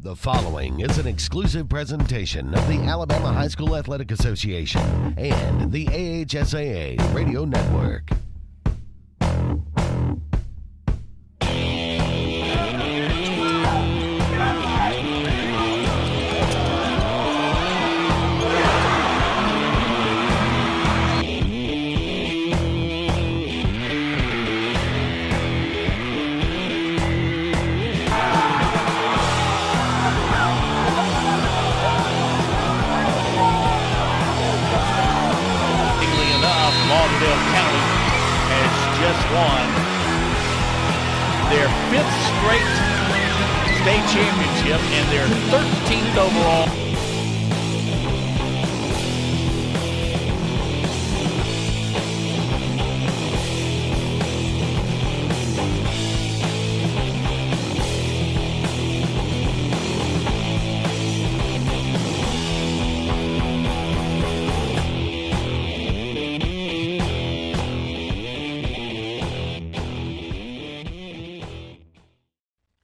The following is an exclusive presentation of the Alabama High School Athletic Association and the AHSAA Radio Network. Won their fifth straight state championship and their 13th overall.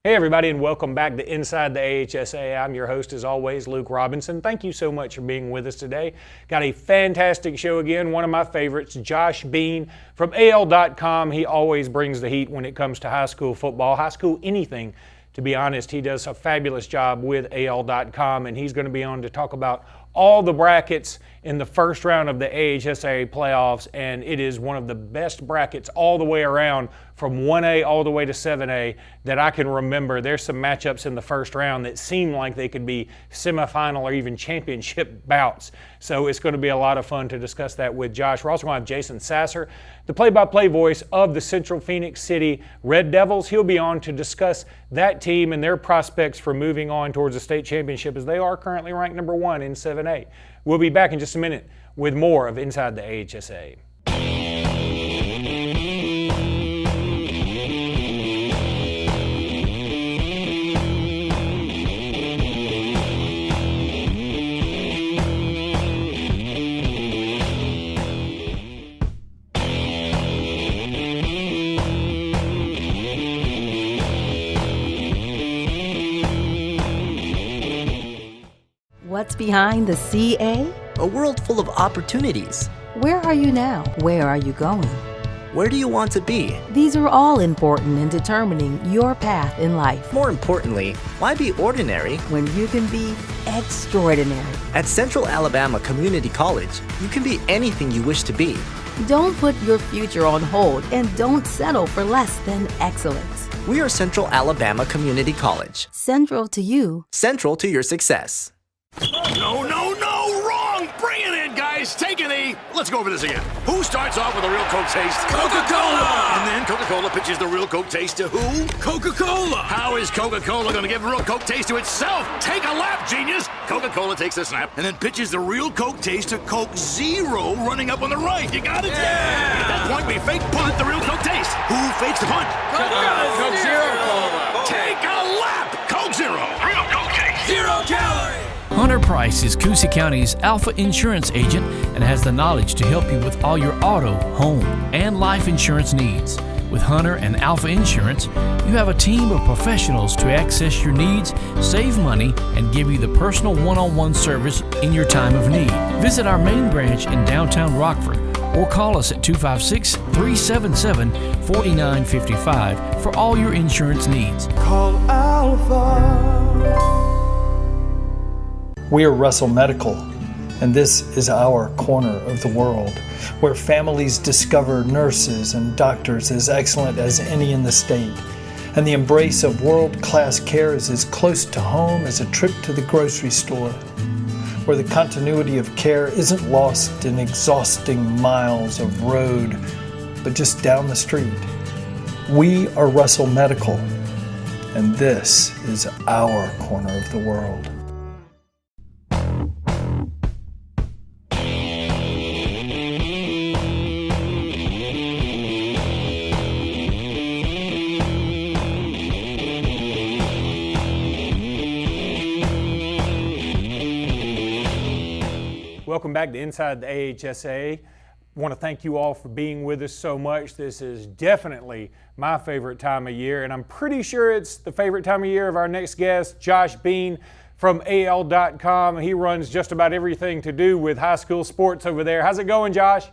Hey everybody, and welcome back to Inside the AHSAA. I'm your host as always, Luke Robinson. Thank you so much for being with us today. Got a fantastic show again, one of my favorites, Josh Bean from AL.com. He always brings the heat when it comes to high school football, high school anything. To be honest, he does a fabulous job with AL.com, and he's going to be on to talk about all the brackets in the first round of the AHSAA playoffs, and it is one of the best brackets all the way around from 1A all the way to 7A that I can remember. There's some matchups in the first round that seem like they could be semifinal or even championship bouts. So it's going to be a lot of fun to discuss that with Josh. We're also going to have Jason Sasser, the play-by-play voice of the Central-Phenix City Red Devils. He'll be on to discuss that team and their prospects for moving on towards the state championship, as they are currently ranked number 1 in 7A. We'll be back in just a minute with more of Inside the AHSAA. What's behind the CA? A world full of opportunities. Where are you now? Where are you going? Where do you want to be? These are all important in determining your path in life. More importantly, why be ordinary when you can be extraordinary? At Central Alabama Community College, you can be anything you wish to be. Don't put your future on hold, and don't settle for less than excellence. We are Central Alabama Community College. Central to you. Central to your success. No, wrong! Bring it in, guys! Take a knee! Let's go over this again. Who starts off with a real Coke taste? Coca-Cola! And then Coca-Cola pitches the real Coke taste to who? Coca-Cola! How is Coca-Cola gonna give real Coke taste to itself? Take a lap, genius! Coca-Cola takes a snap and then pitches the real Coke taste to Coke Zero running up on the right. You got it? Yeah! At that point, we fake punt the real Coke taste. Who fakes the punt? Coke Zero Cola! Take a lap! Coke Zero! Real Coke taste! 0 calories! Hunter Price is Coosa County's Alpha Insurance agent and has the knowledge to help you with all your auto, home, and life insurance needs. With Hunter and Alpha Insurance, you have a team of professionals to access your needs, save money, and give you the personal one-on-one service in your time of need. Visit our main branch in downtown Rockford or call us at 256-377-4955 for all your insurance needs. Call Alpha. We are Russell Medical, and this is our corner of the world, where families discover nurses and doctors as excellent as any in the state, and the embrace of world-class care is as close to home as a trip to the grocery store, where the continuity of care isn't lost in exhausting miles of road, but just down the street. We are Russell Medical, and this is our corner of the world. Welcome back to Inside the AHSAA. want to thank you all for being with us so much. This is definitely my favorite time of year, and I'm pretty sure it's the favorite time of year of our next guest, Josh Bean from AL.com. He runs just about everything to do with high school sports over there. How's it going, Josh?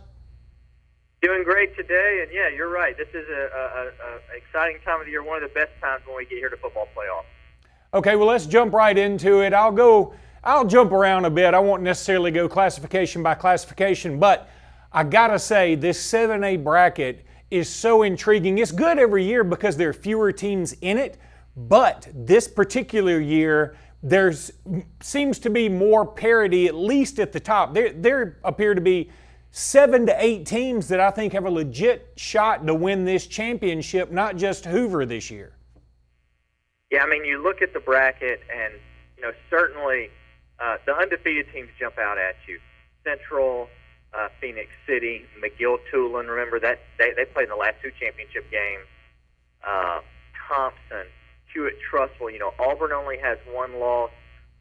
Doing great today, and yeah, you're right. This is an exciting time of the year, one of the best times when we get here to football playoffs. Okay, well, let's jump right into it. I'll jump around a bit. I won't necessarily go classification by classification, but I gotta say, this 7A bracket is so intriguing. It's good every year because there are fewer teams in it, but this particular year, seems to be more parity, at least at the top. There appear to be 7 to 8 teams that I think have a legit shot to win this championship, not just Hoover this year. Yeah, I mean, you look at the bracket, and certainly the undefeated teams jump out at you. Central-Phenix City, McGill-Tulane. Remember that they played in the last 2 championship games. Thompson, Hewitt-Trussville. Auburn only has 1 loss.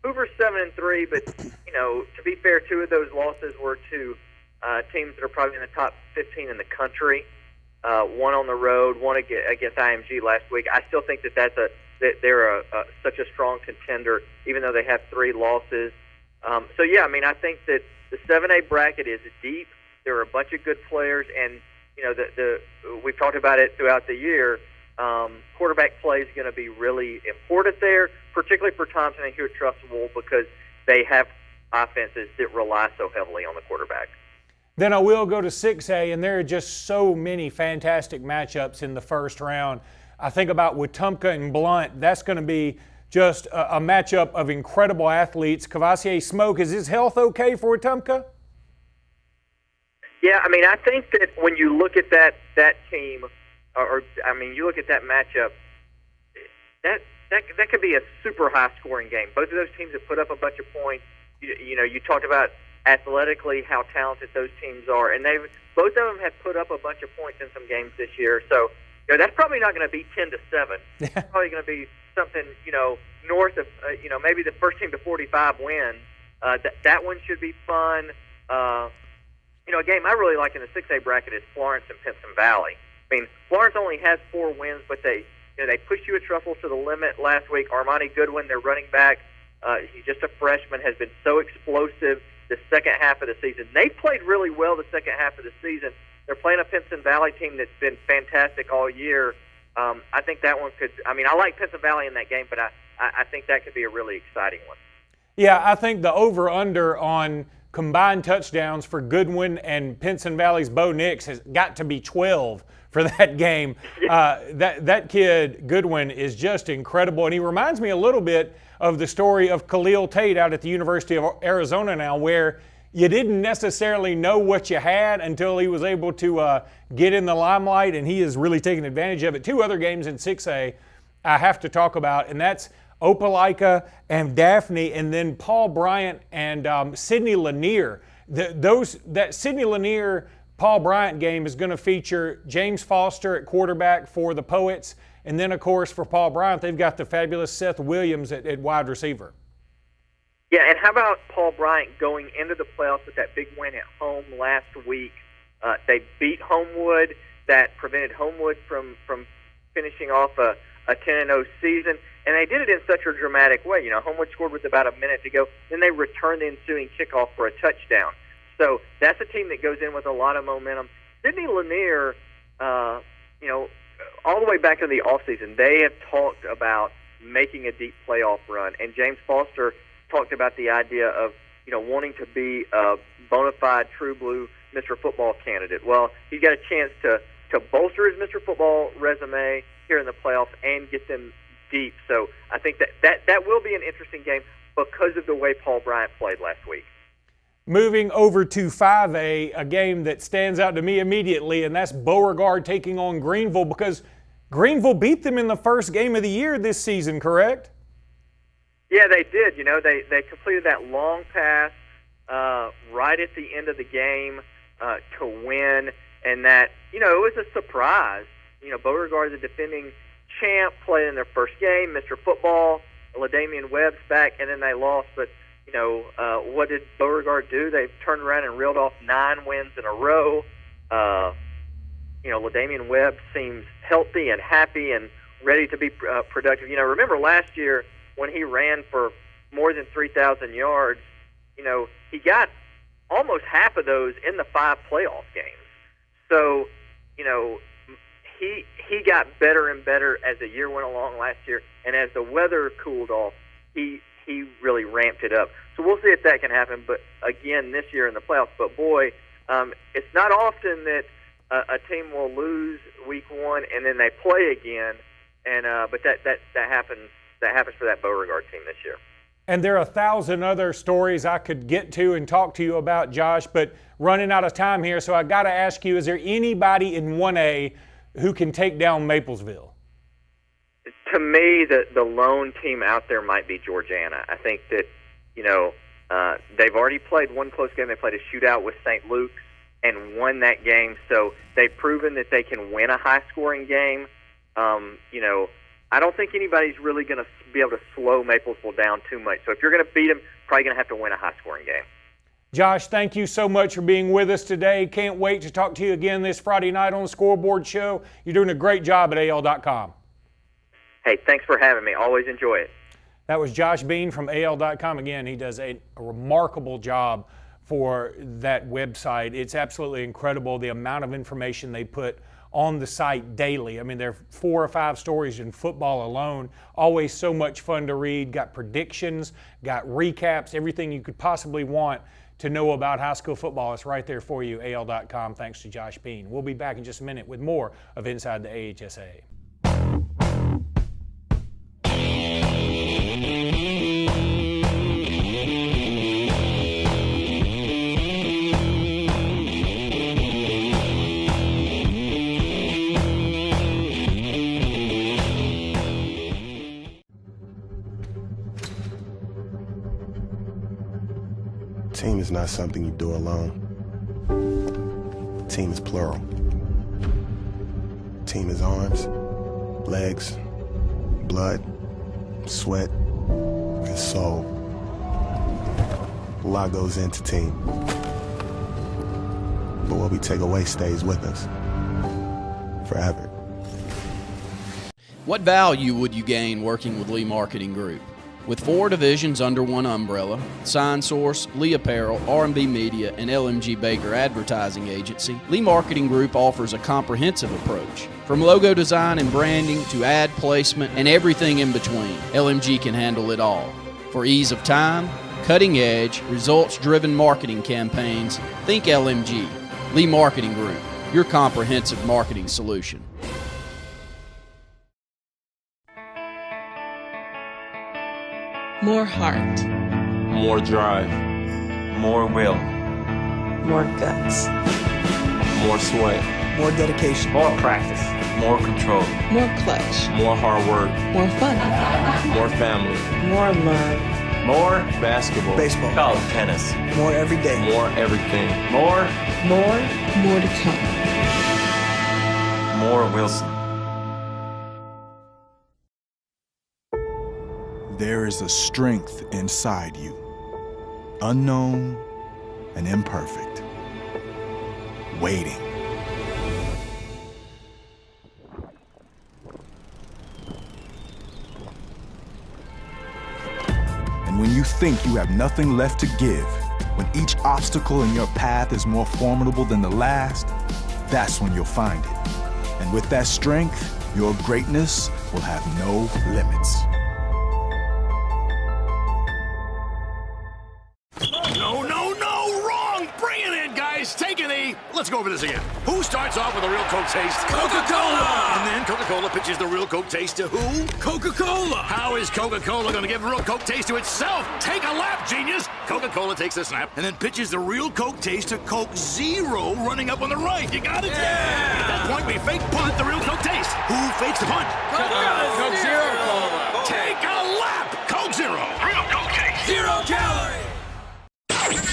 Hoover's 7-3, but to be fair, 2 of those losses were to teams that are probably in the top 15 in the country. 1 on the road, 1 against IMG last week. I still think that they're such a strong contender, even though they have 3 losses. So yeah, I mean, I think that the 7A bracket is deep. There are a bunch of good players, and we've talked about it throughout the year. Quarterback play is going to be really important there, particularly for Thompson and Hewitt-Trussville, because they have offenses that rely so heavily on the quarterback. Then I will go to 6A, and there are just so many fantastic matchups in the first round. I think about Wetumpka and Blount. That's going to be just a matchup of incredible athletes. Cavassier Smoke, is his health okay for Wetumpka? Yeah, I mean, I think that when you look at that team, you look at that matchup, that could be a super high-scoring game. Both of those teams have put up a bunch of points. You talked about athletically how talented those teams are, and both of them have put up a bunch of points in some games this year. So that's probably not going to be 10-7. It's probably going to be something north of maybe the first team to 45 wins. That one should be fun. A game I really like in the 6A bracket is Florence and Pinson Valley. I mean, Florence only has 4 wins, but they pushed Hewitt-Trussville to the limit last week. Armani Goodwin, their running back, he's just a freshman, has been so explosive the second half of the season. They played really well the second half of the season. They're playing a Pinson Valley team that's been fantastic all year. I think that one could – I mean, I like Pinson Valley in that game, but I think that could be a really exciting one. Yeah, I think the over-under on combined touchdowns for Goodwin and Pinson Valley's Bo Nix has got to be 12 for that game. That kid, Goodwin, is just incredible, and he reminds me a little bit of the story of Khalil Tate out at the University of Arizona now, where you didn't necessarily know what you had until he was able to get in the limelight, and he is really taking advantage of it. 2 other games in 6A I have to talk about, and that's Opelika and Daphne, and then Paul Bryant and Sidney Lanier. That Sidney Lanier Paul Bryant game is going to feature James Foster at quarterback for the Poets, and then, of course, for Paul Bryant, they've got the fabulous Seth Williams at wide receiver. Yeah, and how about Paul Bryant going into the playoffs with that big win at home last week? They beat Homewood. That prevented Homewood from finishing off a 10-0 season, and they did it in such a dramatic way. Homewood scored with about a minute to go. Then they returned the ensuing kickoff for a touchdown. So that's a team that goes in with a lot of momentum. Sidney Lanier, all the way back in the offseason, they have talked about making a deep playoff run, and James Foster talked about the idea of wanting to be a bona fide true blue Mr. Football candidate. Well, he's got a chance to bolster his Mr. Football resume here in the playoffs and get them deep. So I think that will be an interesting game because of the way Paul Bryant played last week. Moving over to 5A, a game that stands out to me immediately, and that's Beauregard taking on Greenville, because Greenville beat them in the first game of the year this season, correct? Yeah, they did. They completed that long pass right at the end of the game to win, and that, it was a surprise. Beauregard, the defending champ, played in their first game. Mr. Football, LaDamian Webb's back, and then they lost. But what did Beauregard do? They've turned around and reeled off 9 wins in a row. LaDamian Webb seems healthy and happy and ready to be productive. Remember last year when he ran for more than 3,000 yards, he got almost half of those in the 5 playoff games. So, he got better and better as the year went along last year, and as the weather cooled off, he really ramped it up. So we'll see if that can happen. But again, this year in the playoffs. But boy, it's not often that a team will lose week 1 and then they play again. And but that happens. That happens for that Beauregard team this year. And there are 1,000 other stories I could get to and talk to you about, Josh, but running out of time here, so I got to ask you: is there anybody in 1A who can take down Maplesville? To me, the lone team out there might be Georgiana. I think that, they've already played one close game. They played a shootout with St. Luke's and won that game. So they've proven that they can win a high-scoring game. I don't think anybody's really going to be able to slow Maplesville down too much. So if you're going to beat them, probably going to have to win a high-scoring game. Josh, thank you so much for being with us today. Can't wait to talk to you again this Friday night on the Scoreboard Show. You're doing a great job at AL.com. Hey, thanks for having me. Always enjoy it. That was Josh Bean from AL.com. Again, he does a remarkable job for that website. It's absolutely incredible the amount of information they put on the site daily. I mean, there are 4 or 5 stories in football alone. Always so much fun to read. Got predictions, got recaps, everything you could possibly want to know about high school football. It's right there for you, AL.com, thanks to Josh Bean. We'll be back in just a minute with more of Inside the AHSAA. Team is not something you do alone. Team is plural. Team is arms, legs, blood, sweat, and soul. A lot goes into team. But what we take away stays with us forever. What value would you gain working with Lee Marketing Group? With 4 divisions under one umbrella, Sign Source, Lee Apparel, R&B Media, and LMG Baker Advertising Agency, Lee Marketing Group offers a comprehensive approach. From logo design and branding to ad placement and everything in between, LMG can handle it all. For ease of time, cutting-edge, results-driven marketing campaigns, think LMG. Lee Marketing Group, your comprehensive marketing solution. More heart. More drive. More will. More guts. More sweat. More dedication. More practice. More control. More clutch. More hard work. More fun. More family. More love. More basketball. Baseball. College tennis. More every day. More everything. More to come. More Wilson. There is a strength inside you, unknown and imperfect, waiting. And when you think you have nothing left to give, when each obstacle in your path is more formidable than the last, that's when you'll find it. And with that strength, your greatness will have no limits. Take a knee. Let's go over this again. Who starts off with a real Coke taste? Coca-Cola! And then Coca-Cola pitches the real Coke taste to who? Coca-Cola! How is Coca-Cola going to give real Coke taste to itself? Take a lap, genius! Coca-Cola takes a snap and then pitches the real Coke taste to Coke Zero running up on the right. You got it? Yeah! At that point, we fake punt the real Coke taste. Who fakes the punt? Coke Zero Cola. Take a lap! Coke Zero. Real Coke taste. 0 calories.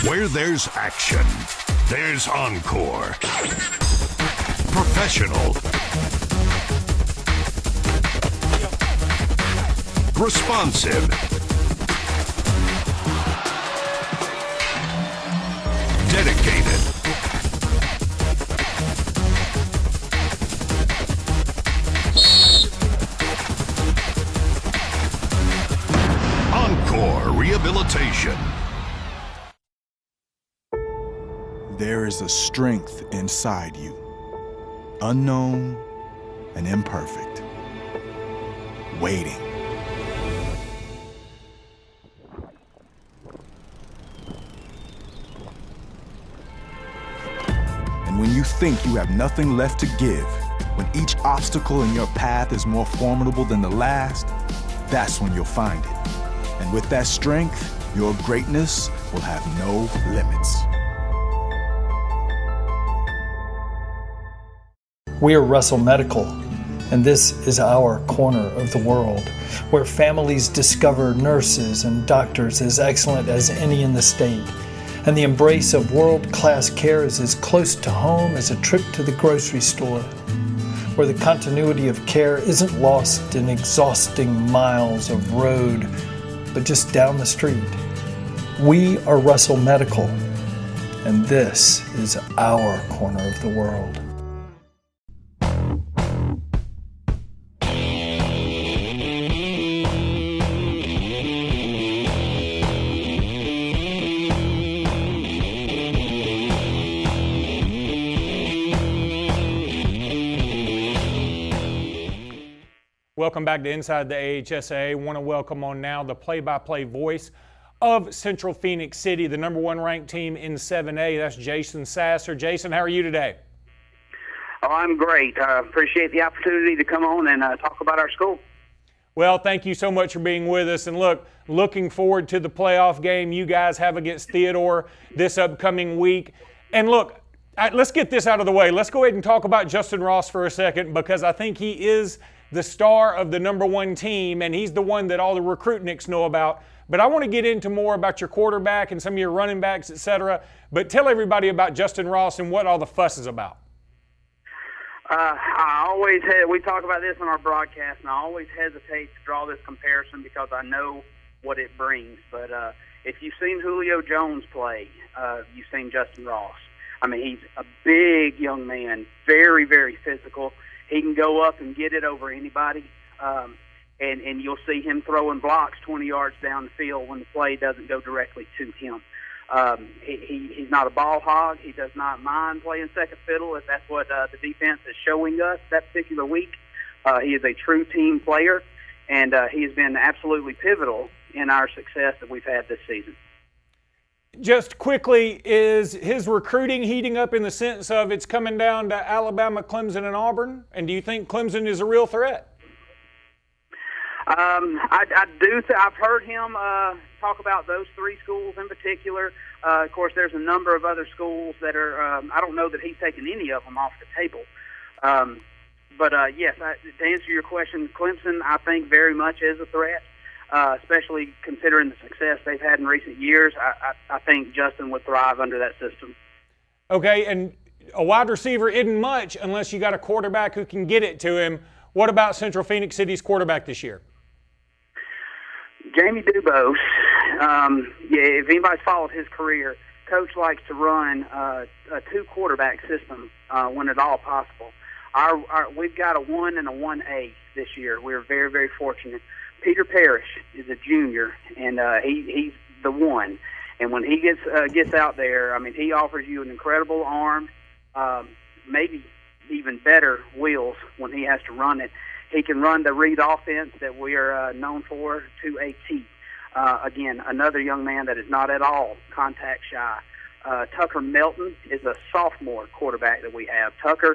Where there's action, there's Encore. Professional. Responsive. dedicated. Encore Rehabilitation. There is a strength inside you, unknown and imperfect, waiting. And when you think you have nothing left to give, when each obstacle in your path is more formidable than the last, that's when you'll find it. And with that strength, your greatness will have no limits. We are Russell Medical, and this is our corner of the world, where families discover nurses and doctors as excellent as any in the state, and the embrace of world-class care is as close to home as a trip to the grocery store, where the continuity of care isn't lost in exhausting miles of road, but just down the street. We are Russell Medical, and this is our corner of the world. Welcome back to Inside the AHSAA. Want to welcome on now the play-by-play voice of Central-Phenix City, the #1 ranked team in 7A. That's Jason Sasser. Jason, how are you today? Oh, I'm great. I appreciate the opportunity to come on and talk about our school. Well, thank you so much for being with us. And look, looking forward to the playoff game you guys have against Theodore this upcoming week. And look, let's get this out of the way. Let's go ahead and talk about Justin Ross for a second, because I think he is the star of the #1 team, and he's the one that all the recruitniks know about. But I want to get into more about your quarterback and some of your running backs, etc. But tell everybody about Justin Ross and what all the fuss is about. We talk about this on our broadcast, and I always hesitate to draw this comparison because I know what it brings. But if you've seen Julio Jones play, you've seen Justin Ross. I mean, he's a big young man, very, very physical. He can go up and get it over anybody, and you'll see him throwing blocks 20 yards down the field when the play doesn't go directly to him. He's not a ball hog. He does not mind playing second fiddle if that's what the defense is showing us that particular week. He is a true team player, and he has been absolutely pivotal in our success that we've had this season. Just quickly, is his recruiting heating up in the sense of it's coming down to Alabama, Clemson, and Auburn? And do you think Clemson is a real threat? I do. I've heard him talk about those three schools in particular. Of course, there's a number of other schools that are, I don't know that he's taken any of them off the table. But yes, to answer your question, Clemson, I think, very much is a threat. Especially considering the success they've had in recent years. I think Justin would thrive under that system. Okay, and a wide receiver isn't much unless you got a quarterback who can get it to him. What about Central-Phenix City's quarterback this year? Jamie Dubose, if anybody's followed his career, Coach likes to run a two-quarterback system when at all possible. We've got a 1 and a 1A this year. We're very, very fortunate. Peter Parrish is a junior, and he's the one. And when he gets out there, I mean, he offers you an incredible arm, maybe even better wheels when he has to run it. He can run the read offense that we are known for to a T. Again, another young man that is not at all contact shy. Tucker Melton is a sophomore quarterback that we have. Tucker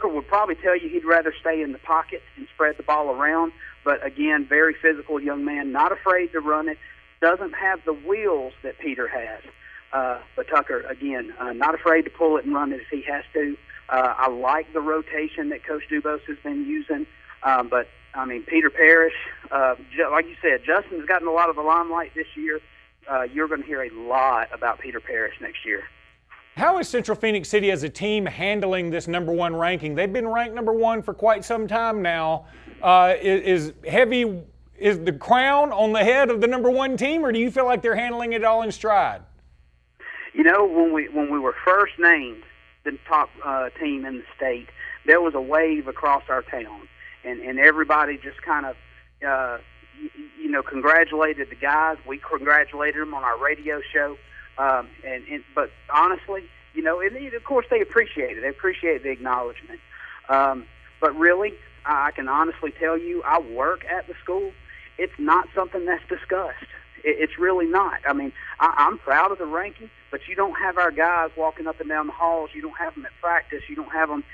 would probably tell you he'd rather stay in the pocket and spread the ball around. But again, very physical young man, not afraid to run it, doesn't have the wheels that Peter has. But Tucker, again, not afraid to pull it and run it if he has to. I like the rotation that Coach Dubose has been using. But, I mean, Peter Parrish, like you said, Justin's gotten a lot of the limelight this year. You're going to hear a lot about Peter Parrish next year. How is Central-Phenix City as a team handling this #1 ranking? They've been ranked #1 for quite some time now. Is the crown on the head of the #1 team, or do you feel like they're handling it all in stride? When we were first named the top team in the state, there was a wave across our town, and everybody just kind of congratulated the guys. We congratulated them on our radio show, but honestly, and of course they appreciate it. They appreciate the acknowledgement. But really, I can honestly tell you, I work at the school. It's not something that's discussed. It's really not. I mean, I'm proud of the ranking, but you don't have our guys walking up and down the halls. You don't have them at practice. You don't have them,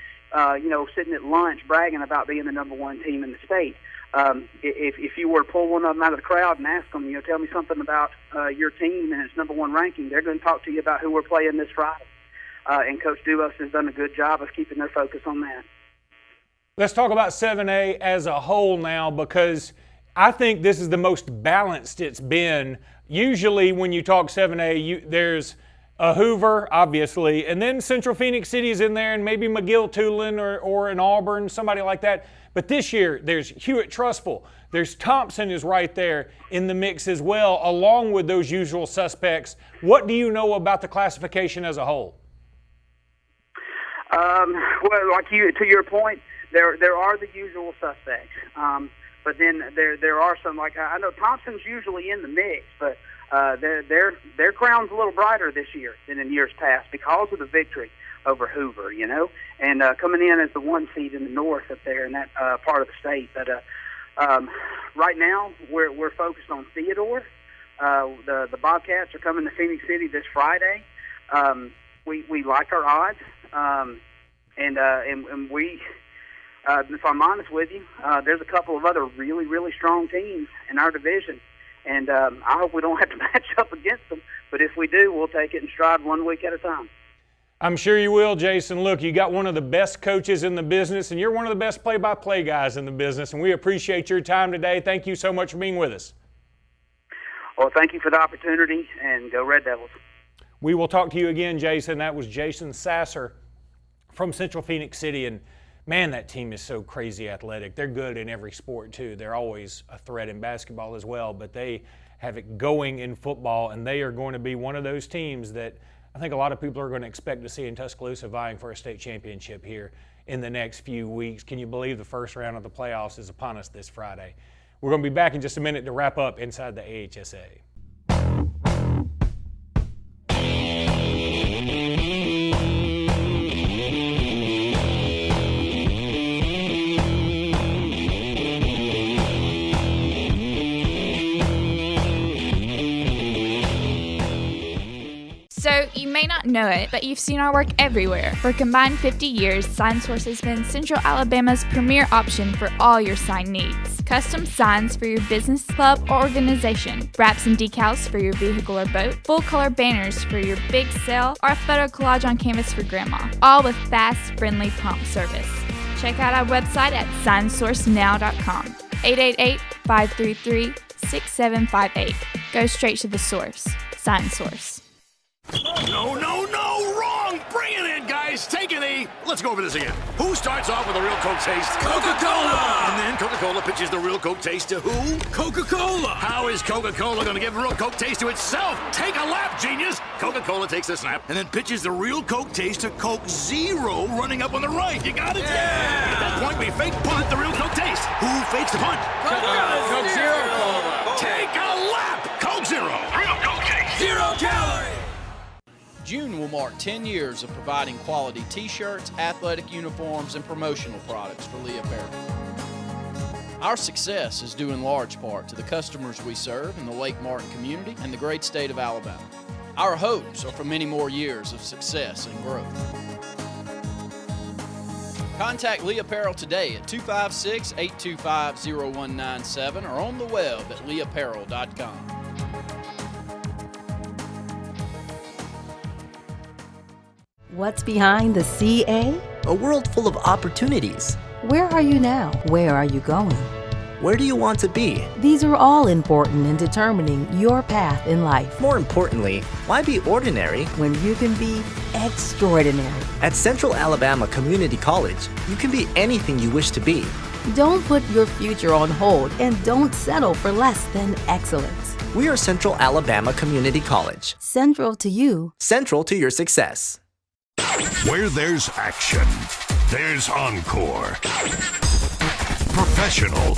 sitting at lunch bragging about being the number one team in the state. If you were to pull one of them out of the crowd and ask them, tell me something about your team and its number one ranking, they're going to talk to you about who we're playing this Friday. And Coach Duos has done a good job of keeping their focus on that. Let's talk about 7A as a whole now, because I think this is the most balanced it's been. Usually when you talk 7A, there's a Hoover, obviously, and then Central-Phenix City's in there, and maybe McGill-Tulane or an Auburn, somebody like that. But this year, there's Hewitt-Trustful. There's Thompson is right there in the mix as well, along with those usual suspects. What do you know about the classification as a whole? Well, to your point, there are the usual suspects, but then there are some, like I know Thompson's usually in the mix, but their crown's a little brighter this year than in years past because of the victory over Hoover, and coming in as the 1 seed in the north up there in that part of the state. But right now we're focused on Theodore. The Bobcats are coming to Phenix City this Friday. We like our odds, and we. If I'm honest with you, there's a couple of other really, really strong teams in our division, and I hope we don't have to match up against them. But if we do, we'll take it in stride 1 week at a time. I'm sure you will, Jason. Look, you got one of the best coaches in the business, and you're one of the best play-by-play guys in the business, and we appreciate your time today. Thank you so much for being with us. Well, thank you for the opportunity, and go Red Devils. We will talk to you again, Jason. That was Jason Sasser from Central-Phenix City, and man, that team is so crazy athletic. They're good in every sport, too. They're always a threat in basketball as well, but they have it going in football, and they are going to be one of those teams that I think a lot of people are going to expect to see in Tuscaloosa vying for a state championship here in the next few weeks. Can you believe the first round of the playoffs is upon us this Friday? We're going to be back in just a minute to wrap up Inside the AHSAA. So, you may not know it, but you've seen our work everywhere. For a combined 50 years, SignSource has been Central Alabama's premier option for all your sign needs. Custom signs for your business, club, or organization. Wraps and decals for your vehicle or boat. Full-color banners for your big sale, or a photo collage on canvas for grandma. All with fast, friendly, prompt service. Check out our website at signsourcenow.com. 888-533-6758. Go straight to the source. SignSource. No, wrong! Bring it in, guys! Take a knee! Let's go over this again. Who starts off with a real Coke taste? Coca-Cola! And then Coca-Cola pitches the real Coke taste to who? Coca-Cola! How is Coca-Cola going to give real Coke taste to itself? Take a lap, genius! Coca-Cola takes a snap and then pitches the real Coke taste to Coke Zero running up on the right. You got it? Yeah! At that point, we fake punt the real Coke taste. Who fakes the punt? Coke Zero Cola! Take a lap! Coke Zero! Real Coke taste! 0 calories! June will mark 10 years of providing quality t-shirts, athletic uniforms, and promotional products for Lee Apparel. Our success is due in large part to the customers we serve in the Lake Martin community and the great state of Alabama. Our hopes are for many more years of success and growth. Contact Lee Apparel today at 256-825-0197 or on the web at leeapparel.com. What's behind the CA? A world full of opportunities. Where are you now? Where are you going? Where do you want to be? These are all important in determining your path in life. More importantly, why be ordinary when you can be extraordinary? At Central Alabama Community College, you can be anything you wish to be. Don't put your future on hold and don't settle for less than excellence. We are Central Alabama Community College. Central to you. Central to your success. Where there's action, there's Encore. Professional.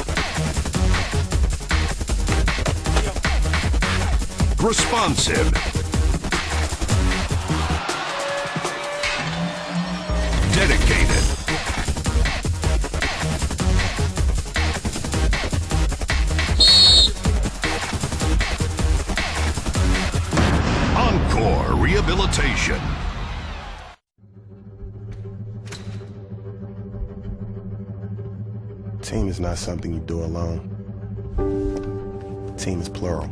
Responsive. Dedicated. Encore Rehabilitation. Team is not something you do alone. Team is plural.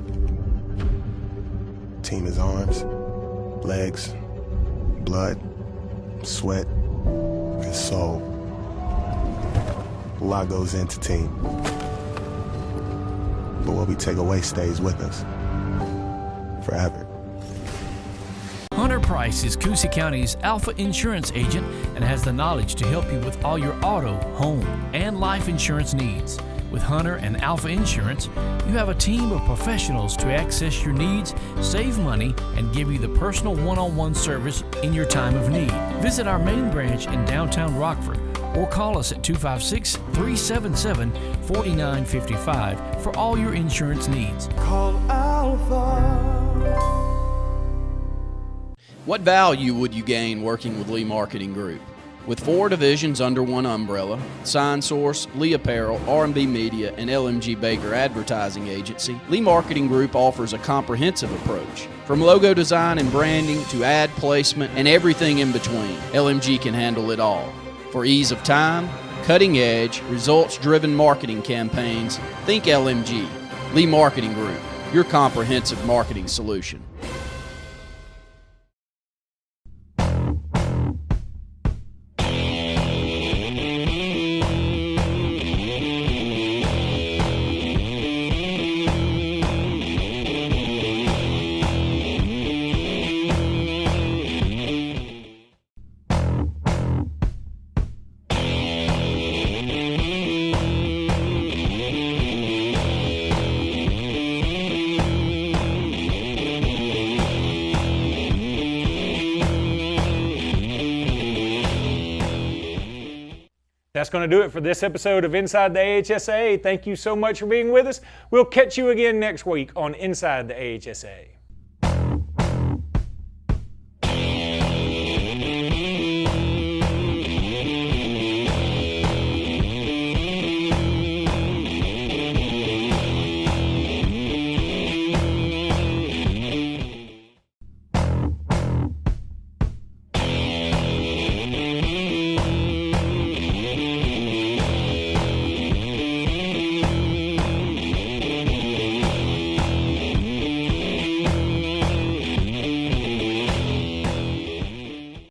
Team is arms, legs, blood, sweat, and soul. A lot goes into team. But what we take away stays with us forever. Hunter Price is Coosa County's Alpha Insurance agent and has the knowledge to help you with all your auto, home, and life insurance needs. With Hunter and Alpha Insurance, you have a team of professionals to access your needs, save money, and give you the personal one-on-one service in your time of need. Visit our main branch in downtown Rockford or call us at 256-377-4955 for all your insurance needs. Call Alpha. What value would you gain working with Lee Marketing Group? With 4 divisions under one umbrella, Sign Source, Lee Apparel, R&B Media, and LMG Baker Advertising Agency, Lee Marketing Group offers a comprehensive approach. From logo design and branding to ad placement and everything in between, LMG can handle it all. For ease of time, cutting-edge, results-driven marketing campaigns, think LMG. Lee Marketing Group, your comprehensive marketing solution. That's going to do it for this episode of Inside the AHSAA. Thank you so much for being with us. We'll catch you again next week on Inside the AHSAA.